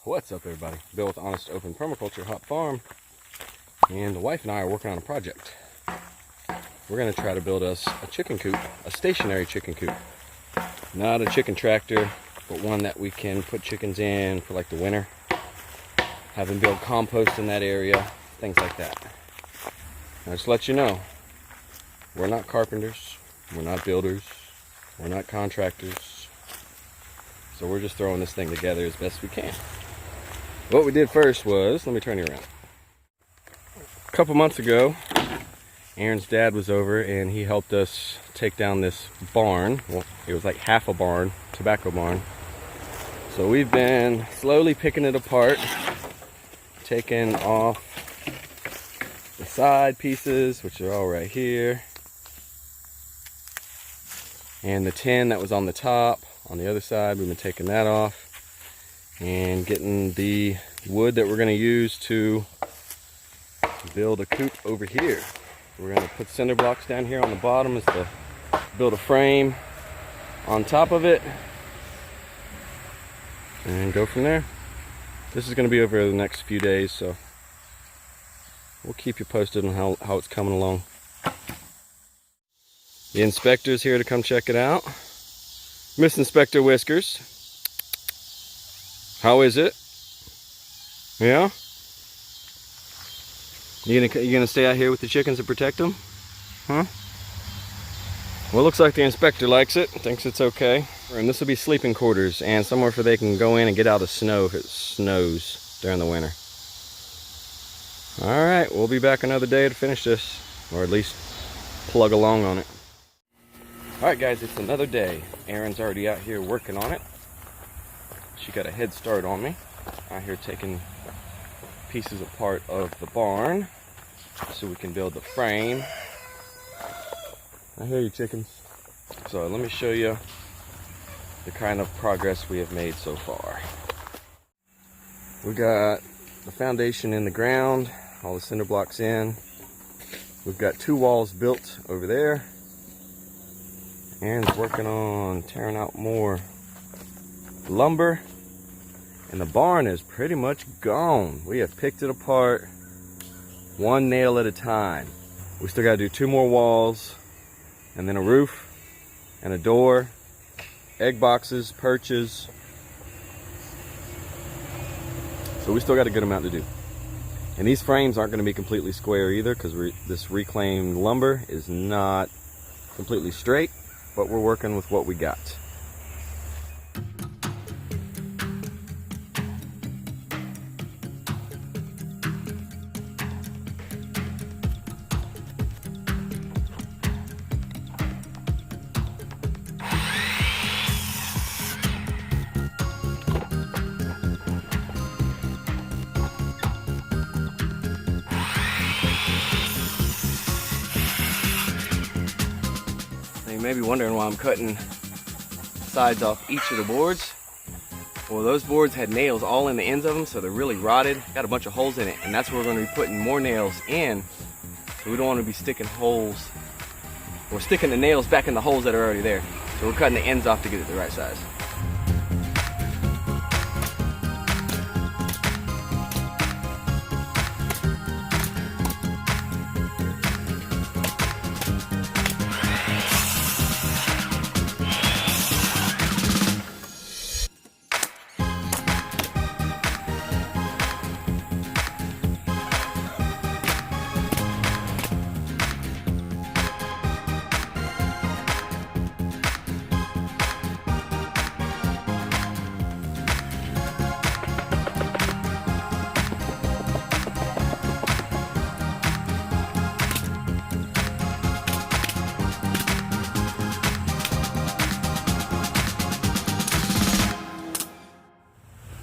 What's up, everybody? Bill with Honest Open Permaculture Hop Farm, and the wife and I are working on a project. We're going to try to build us a chicken coop, a stationary chicken coop. Not a chicken tractor, but one that we can put chickens in for like the winter. Have them build compost in that area, things like that. Now, just to let you know, we're not carpenters, we're not builders, we're not contractors. So we're just throwing this thing together as best we can. What we did first was, let me turn you around. A couple months ago, Aaron's dad was over and he helped us take down this barn. Well, it was like half a barn, tobacco barn. So we've been slowly picking it apart, taking off the side pieces, which are all right here, and the tin that was on the top. On the other side, we've been taking that off and getting the wood that we're going to use to build a coop over here. We're going to put cinder blocks down here on the bottom as to build a frame on top of it and go from there. This is going to be over the next few days, so we'll keep you posted on how it's coming along. The inspector's here to come check it out. Miss Inspector Whiskers, how is it? Yeah? You gonna stay out here with the chickens and protect them? Huh? Well, it looks like the inspector likes it, thinks it's okay. And this will be sleeping quarters and somewhere where they can go in and get out of snow if it snows during the winter. All right, we'll be back another day to finish this, or at least plug along on it. All right, guys, it's another day. Erin's already out here working on it. She got a head start on me. Out here taking pieces apart of the barn so we can build the frame. I hear you, chickens. So let me show you the kind of progress we have made so far. We got the foundation in the ground, all the cinder blocks in. We've got 2 walls built over there. Aaron's working on tearing out more lumber, and the barn is pretty much gone. We have picked it apart one nail at a time. We still got to do 2 more walls, and then a roof and a door, egg boxes, perches. So we still got a good amount to do. And these frames aren't going to be completely square either, because this reclaimed lumber is not completely straight, but we're working with what we got. You may be wondering why I'm cutting sides off each of the boards. Well, those boards had nails all in the ends of them, so they're really rotted, got a bunch of holes in it, and that's where we're going to be putting more nails in. So we don't want to be sticking holes, or sticking the nails back in the holes that are already there. So we're cutting the ends off to get it the right size.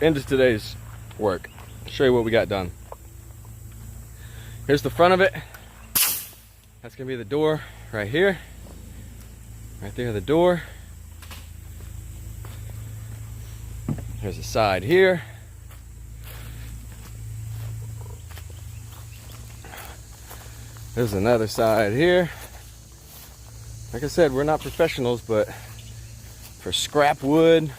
End of today's work. I'll show you what we got done. Here's the front of it. That's gonna be the door right here. Right there, the door. Here's the side here. There's another side here. Like I said, we're not professionals, but for scrap wood,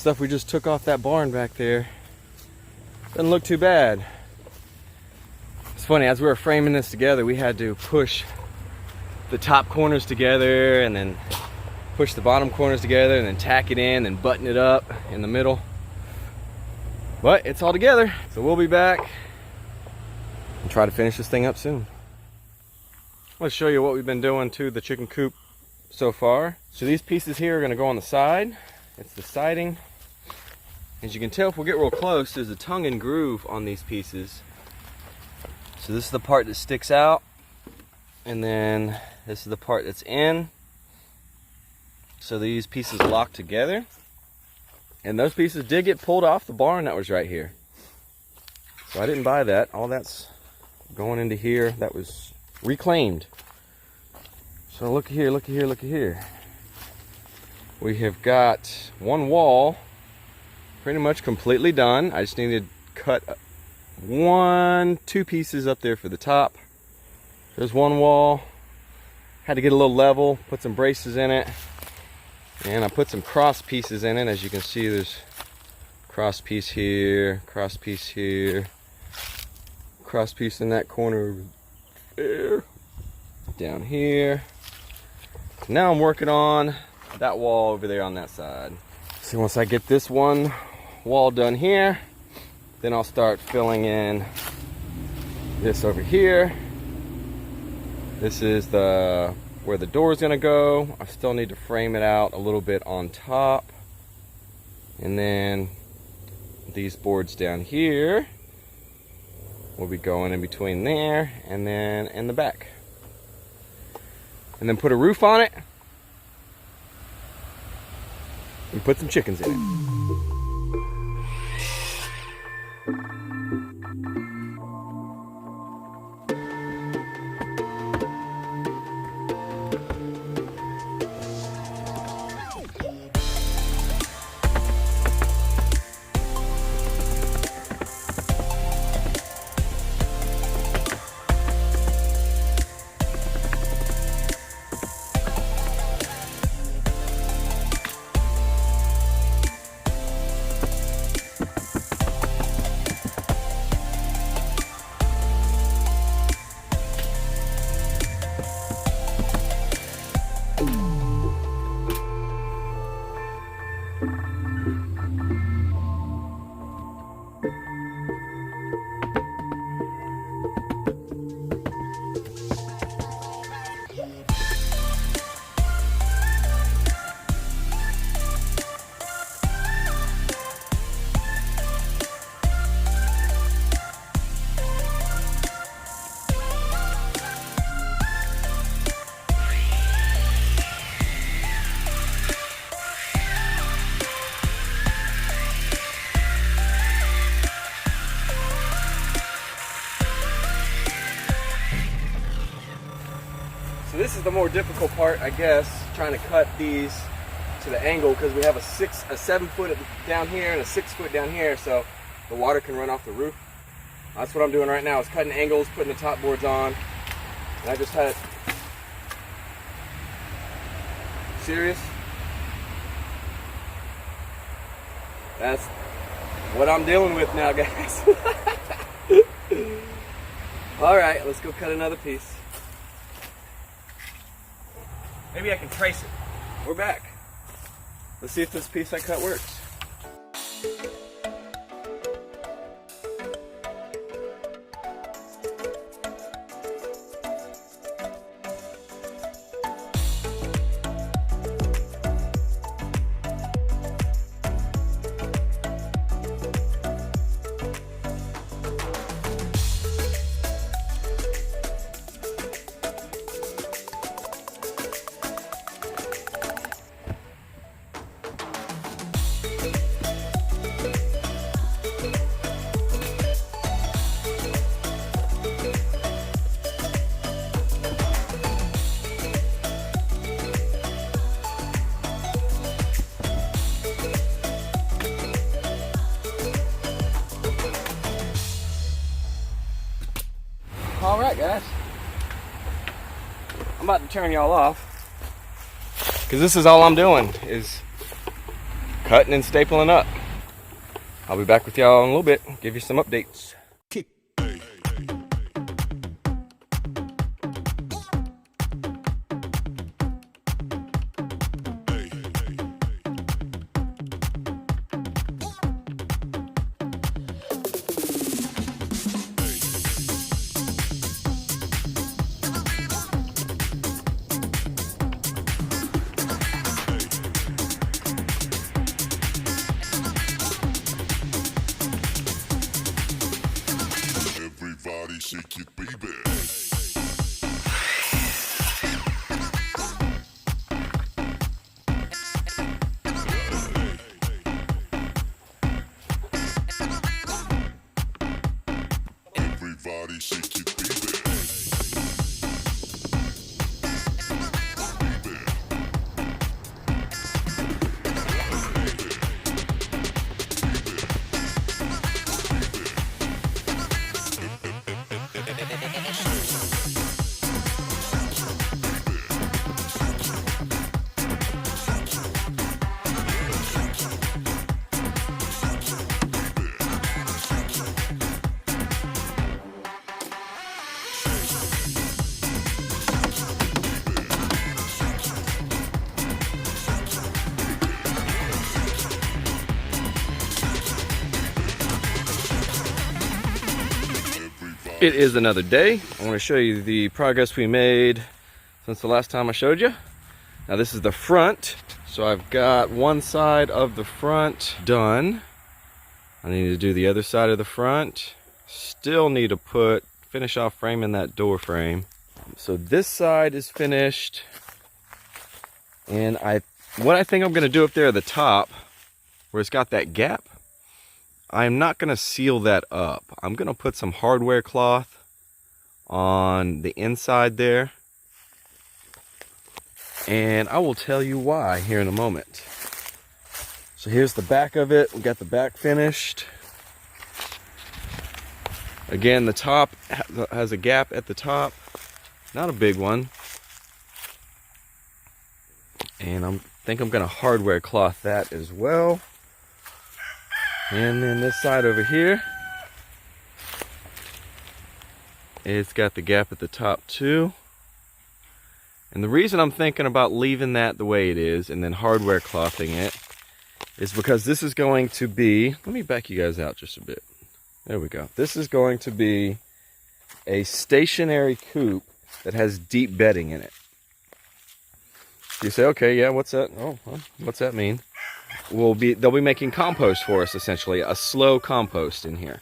stuff we just took off that barn back there. Doesn't look too bad. It's funny, as we were framing this together, we had to push the top corners together and then push the bottom corners together and then tack it in and button it up in the middle. But it's all together, so we'll be back and try to finish this thing up soon. Let's show you what we've been doing to the chicken coop so far. So these pieces here are going to go on the side. It's the siding. As you can tell, if we get real close, there's a tongue and groove on these pieces. So this is the part that sticks out, and then this is the part that's in. So these pieces lock together, and those pieces did get pulled off the barn that was right here. So I didn't buy that. All that's going into here. That was reclaimed. So look here, look here, look here. We have got one wall pretty much completely done. I just needed to cut two pieces up there for the top. There's one wall. Had to get a little level, put some braces in it, and I put some cross pieces in it. As you can see, there's cross piece here, cross piece here, cross piece in that corner there, down here. Now I'm working on that wall over there on that side. So once I get this one wall done here, then I'll start filling in this over here. This is where the door is going to go. I still need to frame it out a little bit on top. And then these boards down here will be going in between there and then in the back. And then put a roof on it and put some chickens in it. So this is the more difficult part, I guess, trying to cut these to the angle, because we have a 7 foot down here and a 6 foot down here, so the water can run off the roof. That's what I'm doing right now, is cutting angles, putting the top boards on. And I just had it. Serious? That's what I'm dealing with now, guys. All right, let's go cut another piece. Maybe I can trace it. We're back. Let's see if this piece I cut works. All right, guys. I'm about to turn y'all off, because this is all I'm doing is cutting and stapling up. I'll be back with y'all in a little bit, give you some updates. Everybody shake it, baby. Everybody shake it, baby. It is another day. I want to show you the progress we made since the last time I showed you. Now this is the front. So I've got one side of the front done. I need to do the other side of the front. Still need to finish off framing that door frame. So this side is finished. And what I think I'm gonna do up there at the top, where it's got that gap, I'm not going to seal that up. I'm going to put some hardware cloth on the inside there. And I will tell you why here in a moment. So here's the back of it. We got the back finished. Again, the top has a gap at the top. Not a big one. And I think I'm going to hardware cloth that as well. And then this side over here, it's got the gap at the top too. And the reason I'm thinking about leaving that the way it is and then hardware clothing it is because this is going to be, let me back you guys out just a bit. There we go. This is going to be a stationary coop that has deep bedding in it. You say, okay, yeah, what's that? Oh, well, what's that mean? They'll be making compost for us, essentially, a slow compost in here.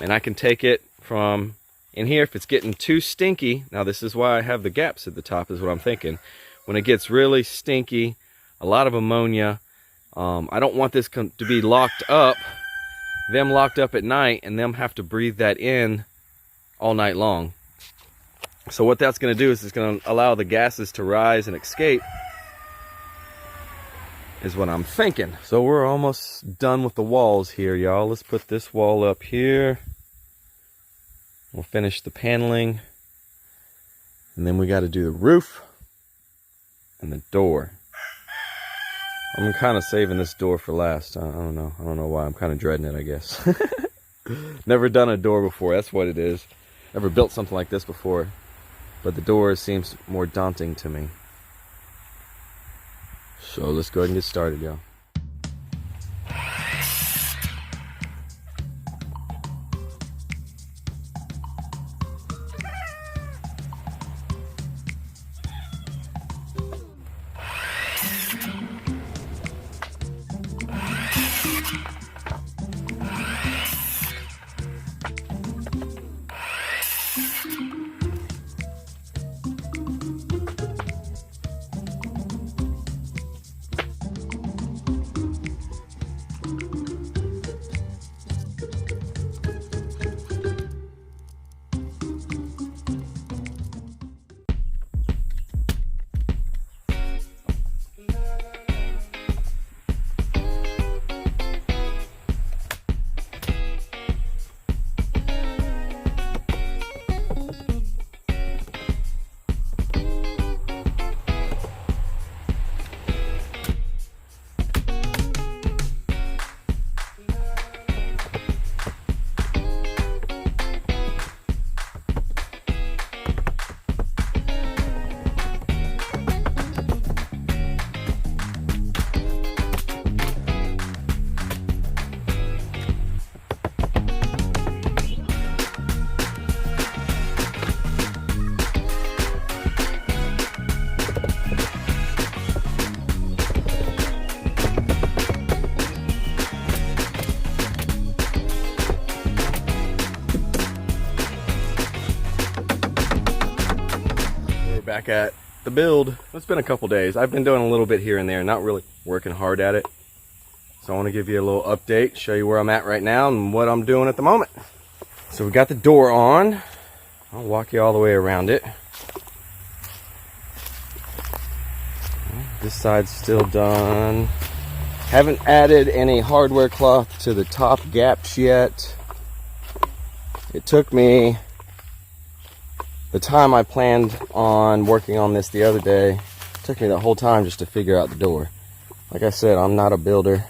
And I can take it from in here if it's getting too stinky. Now this is why I have the gaps at the top, is what I'm thinking. When it gets really stinky, a lot of ammonia, I don't want this to be locked up, them locked up at night, and them have to breathe that in all night long. So what that's going to do is it's going to allow the gases to rise and escape, is what I'm thinking. So we're almost done with the walls here, y'all. Let's put this wall up here. We'll finish the paneling. And then we got to do the roof and the door. I'm kind of saving this door for last. I don't know. I don't know why. I'm kind of dreading it, I guess. Never done a door before. That's what it is. Never built something like this before. But the door seems more daunting to me. So let's go ahead and get started, y'all. back at the build. It's been a couple days. I've been doing a little bit here and there, not really working hard at it. So I want to give you a little update, show you where I'm at right now and what I'm doing at the moment. So we got the door on. I'll walk you all the way around it. This side's still done. Haven't added any hardware cloth to the top gaps yet. It took me the time I planned on working on this the other day. It took me the whole time just to figure out the door. Like I said, I'm not a builder.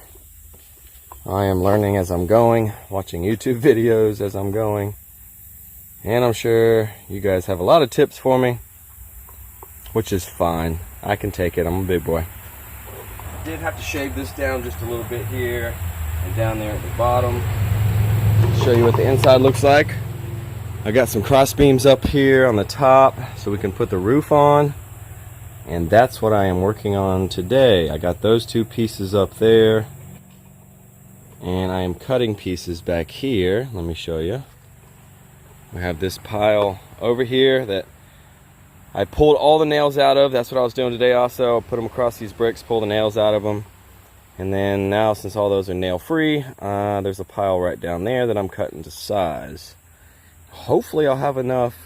I am learning as I'm going, watching YouTube videos as I'm going. And I'm sure you guys have a lot of tips for me, which is fine. I can take it. I'm a big boy. Did have to shave this down just a little bit here and down there at the bottom. Show you what the inside looks like. I got some cross beams up here on the top so we can put the roof on, and that's what I am working on today. I got those two pieces up there, and I am cutting pieces back here. Let me show you. We have this pile over here that I pulled all the nails out of. That's what I was doing today also. Put them across these bricks, pull the nails out of them. And then now, since all those are nail free, there's a pile right down there that I'm cutting to size. Hopefully I'll have enough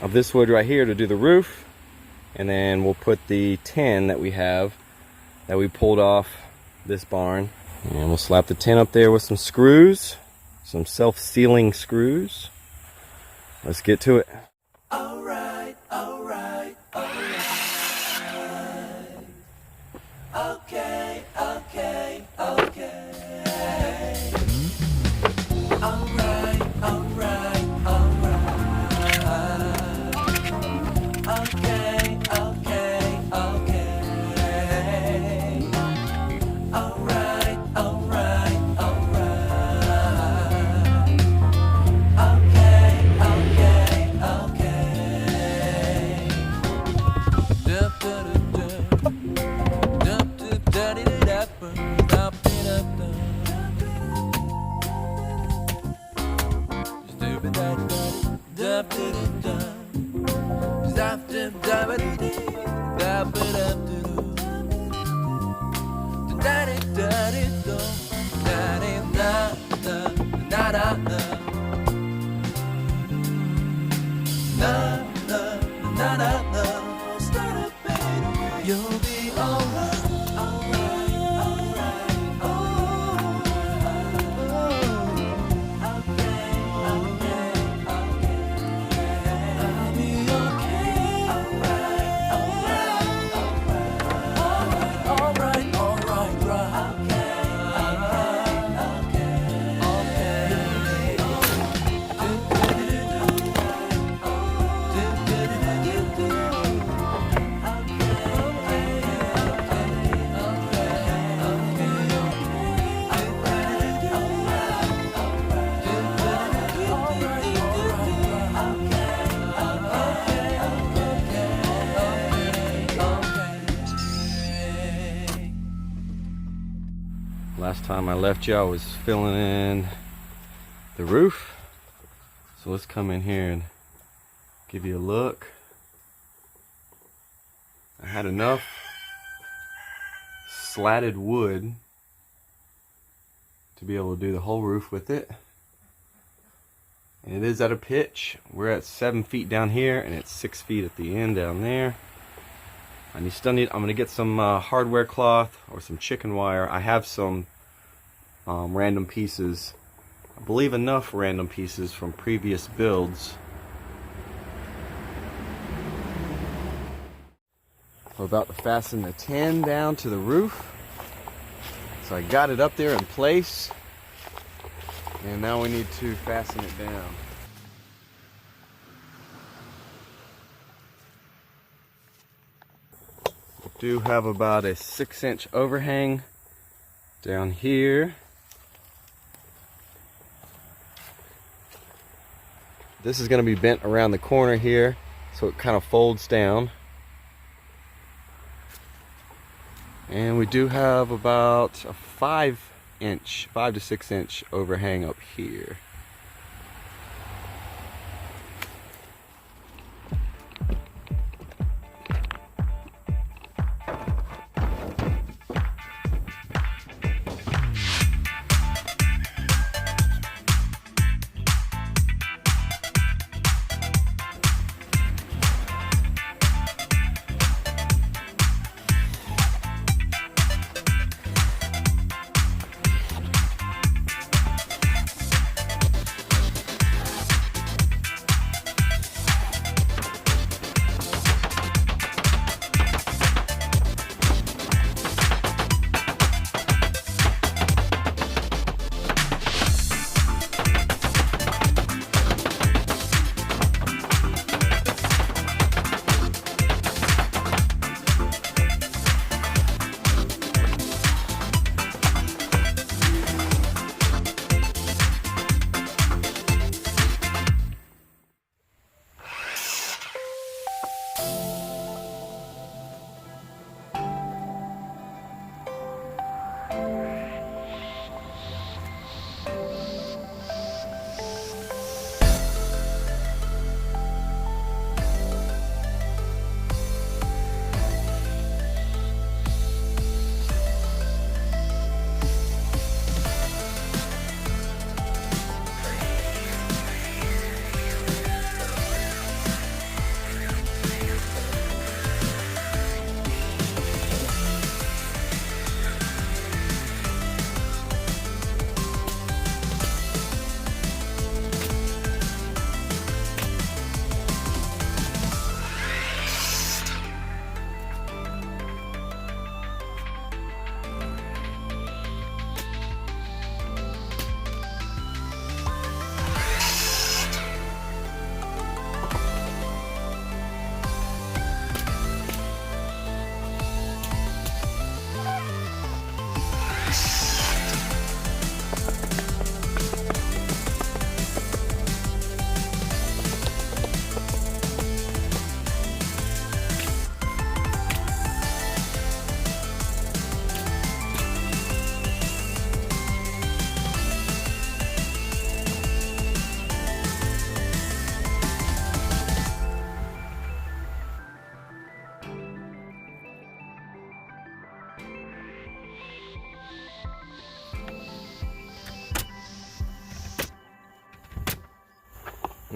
of this wood right here to do the roof. And then we'll put the tin that we have, that we pulled off this barn. And we'll slap the tin up there with some screws, some self-sealing screws. Let's get to it. Alright. Okay. Alright. You'll be alright. Last time I left you, I was filling in the roof. So let's come in here and give you a look. I had enough slatted wood to be able to do the whole roof with it. And it is at a pitch. We're at 7 feet down here, and it's 6 feet at the end down there. And I'm going to get some hardware cloth or some chicken wire. I have some random pieces. I believe enough random pieces from previous builds. We're about to fasten the tin down to the roof. So I got it up there in place. And now we need to fasten it down. We do have about a 6-inch overhang down here. This is going to be bent around the corner here, so it kind of folds down. And we do have about a 5 to 6 inch overhang up here.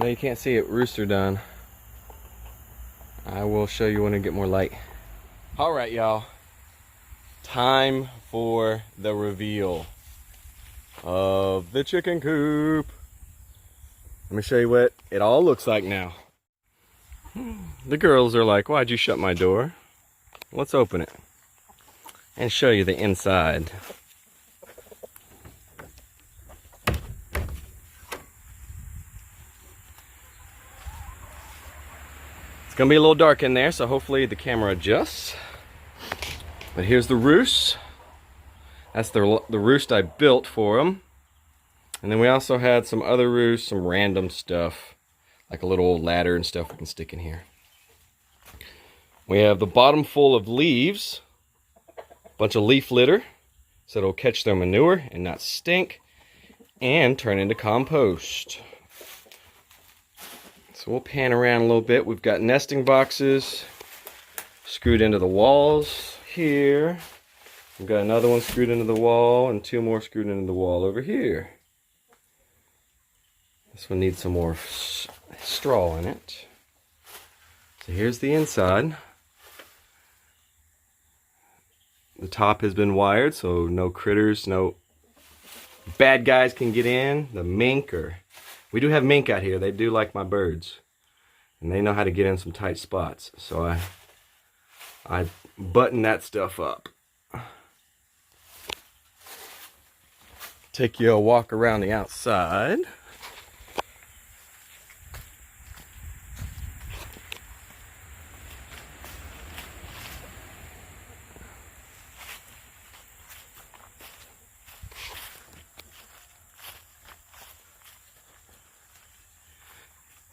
I know you can't see it, rooster done. I will show you when I get more light. All right, y'all. Time for the reveal of the chicken coop. Let me show you what it all looks like now. The girls are like, why'd you shut my door? Let's open it and show you the inside. It's gonna be a little dark in there, so hopefully the camera adjusts. But here's the roost. That's the roost I built for them. And then we also had some other roosts, some random stuff, like a little old ladder and stuff we can stick in here. We have the bottom full of leaves, a bunch of leaf litter, so it'll catch their manure and not stink, and turn into compost. So we'll pan around a little bit. We've got nesting boxes screwed into the walls here. We've got another one screwed into the wall and 2 more screwed into the wall over here. This one needs some more straw in it. So here's the inside. The top has been wired, so no critters, no bad guys can get in. The mink, we do have mink out here. They do like my birds, and they know how to get in some tight spots. So I button that stuff up. Take you a walk around the outside.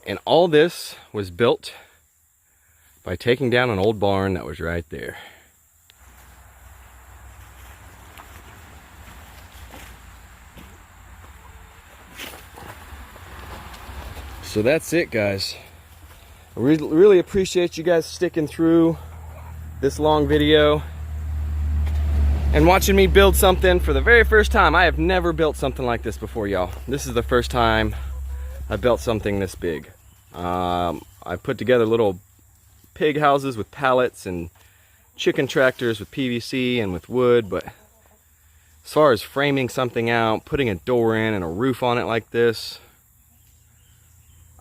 And all this was built by taking down an old barn that was right there. So that's it, guys. I really appreciate you guys sticking through this long video and watching me build something for the very first time. I have never built something like this before, y'all. This is the first time I built something this big. I put together little pig houses with pallets and chicken tractors with PVC and with wood, but as far as framing something out, putting a door in and a roof on it like this,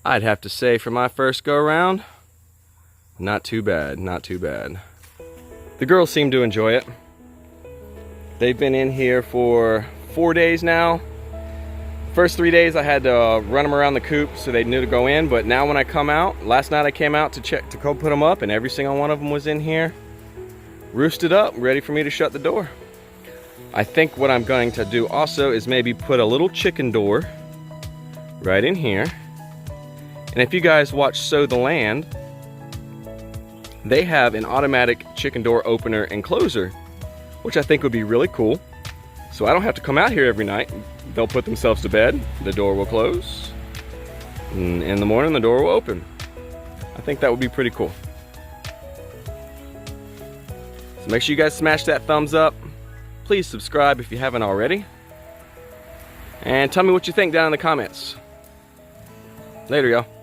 I'd have to say for my first go around, not too bad, not too bad. The girls seem to enjoy it. They've been in here for 4 days now. First 3 days I had to run them around the coop so they knew to go in, but now when I come out, last night I came out to go put them up, and every single one of them was in here, roosted up, ready for me to shut the door. I think what I'm going to do also is maybe put a little chicken door right in here. And if you guys watch Sow the Land, they have an automatic chicken door opener and closer, which I think would be really cool. So I don't have to come out here every night. They'll put themselves to bed, the door will close, and in the morning the door will open. I think that would be pretty cool. So make sure you guys smash that thumbs up. Please subscribe if you haven't already. And tell me what you think down in the comments. Later, y'all.